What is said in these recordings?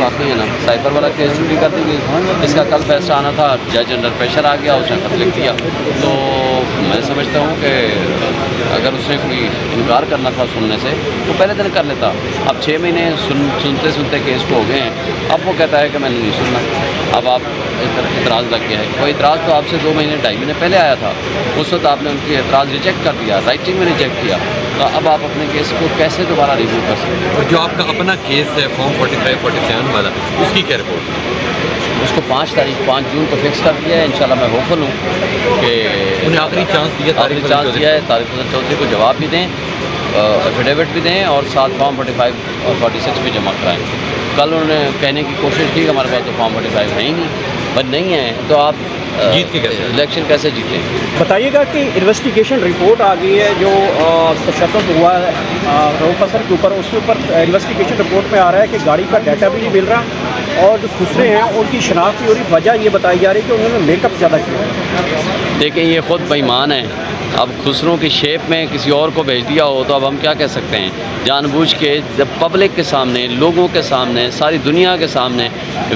باقی ہے نا, سائفر والا کیس چھٹی کر دی گئی. اس کا کل فیصلہ آنا تھا, جج انڈر پریشر آ گیا, اس نے خط لکھ دیا. تو میں سمجھتا ہوں کہ اگر اس نے کوئی انکار کرنا تھا سننے سے تو پہلے دن کر لیتا. اب 6 مہینے سنتے سنتے کیس کو ہو گئے ہیں, اب وہ کہتا ہے کہ میں نے نہیں سننا. اب آپ اعتراض لگ گیا ہے. وہ اعتراض تو آپ سے 2 مہینے 2.5 مہینے پہلے آیا تھا, اس وقت آپ نے ان کی اعتراض ریجیکٹ کر دیا, رائٹنگ میں ریجیکٹ کیا. تو اب آپ اپنے کیس کو کیسے دوبارہ ریویو کر سکتے ہیں؟ اور جو آپ کا اپنا کیس ہے فارم 45-47 والا, اس کی کیا رپورٹ ہے؟ اس کو 5 جون کو فکس کر دیا ہے. انشاءاللہ میں ہوپفل ہوں کہ انہیں آخری چانس دیا ہے طارق فضل چودھری کو جواب بھی دیں, ایفیڈیوٹ بھی دیں, اور ساتھ فارم 45 اور 46 بھی جمع کرائیں. کل انہوں نے کہنے کی کوشش کی کہ ہمارے پاس تو فارم 45 ہے ہی نہیں, بٹ نہیں ہے تو آپ جیت کے کیسے الیکشن کیسے جیتیں؟ بتائیے گا کہ انویسٹیگیشن رپورٹ آ گئی ہے جو تشدد ہوا ہے رؤوف حسن کے اوپر, اس کے اوپر انویسٹیگیشن رپورٹ میں آ رہا ہے کہ گاڑی کا ڈیٹا بھی نہیں مل رہا, اور جو خسرے ہیں ان کی شناخت کی, اور وجہ یہ بتائی جا رہی ہے کہ انہوں نے میک اپ زیادہ کیا. دیکھیں یہ خود بے ایمان ہیں. اب خسروں کی شیپ میں کسی اور کو بھیج دیا ہو تو اب ہم کیا کہہ سکتے ہیں؟ جان بوجھ کے جب پبلک کے سامنے, لوگوں کے سامنے, ساری دنیا کے سامنے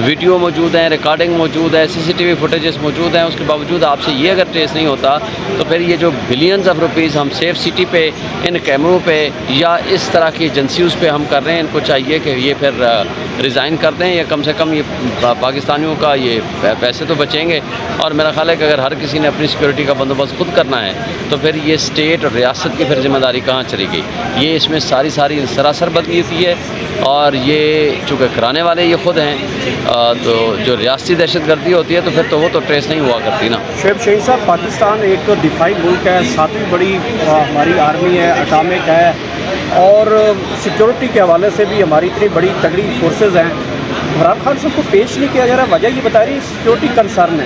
ویڈیو موجود ہیں, ریکارڈنگ موجود ہے, CCTV فوٹیجز موجود ہیں, اس کے باوجود آپ سے یہ اگر ٹریس نہیں ہوتا تو پھر یہ جو بلینز آف روپیز ہم سیف سٹی پہ, ان کیمروں پہ یا اس طرح کی ایجنسیز پہ ہم کر رہے ہیں, ان کو چاہیے کہ یہ پھر ریزائن کر دیں, یا کم سے کم یہ پاکستانیوں کا یہ پیسے تو بچیں گے. اور میرا خیال ہے کہ اگر ہر کسی نے اپنی سیکورٹی کا بندوبست خود کرنا ہے تو پھر یہ اسٹیٹ اور ریاست کی پھر ذمہ داری کہاں چلی گئی؟ یہ اس میں ساری سراسر بدنیتی ہے, اور یہ چونکہ کرانے والے یہ خود ہیں, تو جو ریاستی دہشت گردی ہوتی ہے تو پھر تو وہ تو ٹریس نہیں ہوا کرتی نا. شعیب شہین صاحب, پاکستان ایک دفاعی ملک ہے, 7ویں بڑی ہماری آرمی ہے, اٹامک ہے, اور سیکورٹی کے حوالے سے بھی ہماری اتنی بڑی تگڑی فورسز ہیں. عمران خان صاحب کو پیش نہیں کیا جا رہا, وجہ یہ بتا رہی ہے سیکورٹی کنسرن ہے.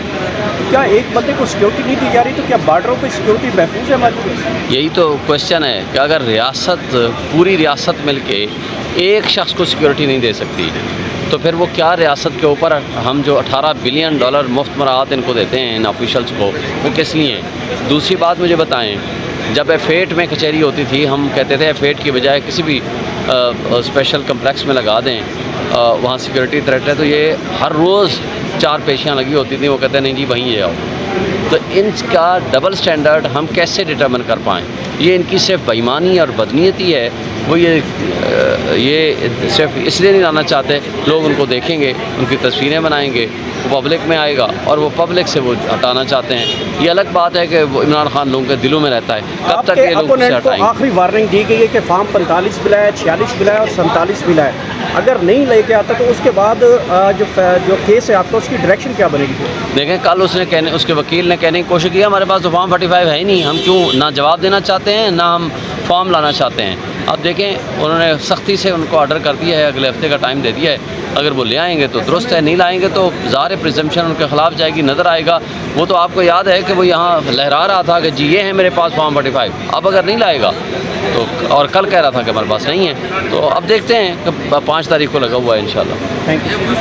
کیا ایک بندے کو سیکورٹی نہیں دی جا رہی تو کیا بارڈروں پہ سیکورٹی محفوظ ہے ہماری؟ یہی تو کوشچن ہے کہ اگر ریاست, پوری ریاست مل کے ایک شخص کو سیکورٹی نہیں دے سکتی تو پھر وہ کیا ریاست کے اوپر ہم جو $18 بلین مفت مراعات ان کو دیتے ہیں ان آفیشلس کو, وہ کس لیے ہیں؟ دوسری بات مجھے بتائیں, جب F8 میں کچہری ہوتی تھی ہم کہتے تھے F8 کی بجائے کسی بھی اسپیشل کمپلیکس میں لگا دیں, وہاں سیکورٹی تھریٹ ہے, تو یہ ہر روز 4 پیشیاں لگی ہوتی تھیں, وہ کہتے ہیں نہیں جی وہیں یہ آؤ. تو ان کا ڈبل سٹینڈرڈ ہم کیسے ڈٹرمن کر پائیں؟ یہ ان کی صرف بے ایمانی اور بدنیتی ہے. وہ یہ صرف اس لیے نہیں لانا چاہتے, لوگ ان کو دیکھیں گے, ان کی تصویریں بنائیں گے, وہ پبلک میں آئے گا اور وہ پبلک سے وہ ہٹانا چاہتے ہیں. یہ الگ بات ہے کہ وہ عمران خان لوگوں کے دلوں میں رہتا ہے, کب تک یہ لوگ اسے ہٹائیں گے؟ آخری وارننگ دی گئی ہے کہ فارم 45 ملا ہے, 46 ملا ہے اور 47 ملا ہے. اگر نہیں لے کے آتا تو اس کے بعد جو کیس ہے آپ کا, اس کی ڈائریکشن کیا بنے گی؟ دیکھیں کل اس کے وکیل نے کہنے کی کوشش کی ہمارے پاس تو فارم 45 ہے ہی نہیں, ہم کیوں نہ جواب دینا چاہتے ہیں نہ ہم فارم لانا چاہتے ہیں. اب دیکھیں انہوں نے سختی سے ان کو آرڈر کر دیا ہے, اگلے ہفتے کا ٹائم دے دیا ہے. اگر وہ لے آئیں گے تو درست ہے, نہیں لائیں گے تو ظاہر پریزمپشن ان کے خلاف جائے گی, نظر آئے گا. وہ تو آپ کو یاد ہے کہ وہ یہاں لہرا رہا تھا کہ جی یہ ہے میرے پاس فارم 45. اب اگر نہیں لائے گا تو, اور کل کہہ رہا تھا کہ ہمارے پاس نہیں ہے, تو اب دیکھتے ہیں کہ 5 تاریخ کو لگا ہوا ہے انشاءاللہ. Thank you.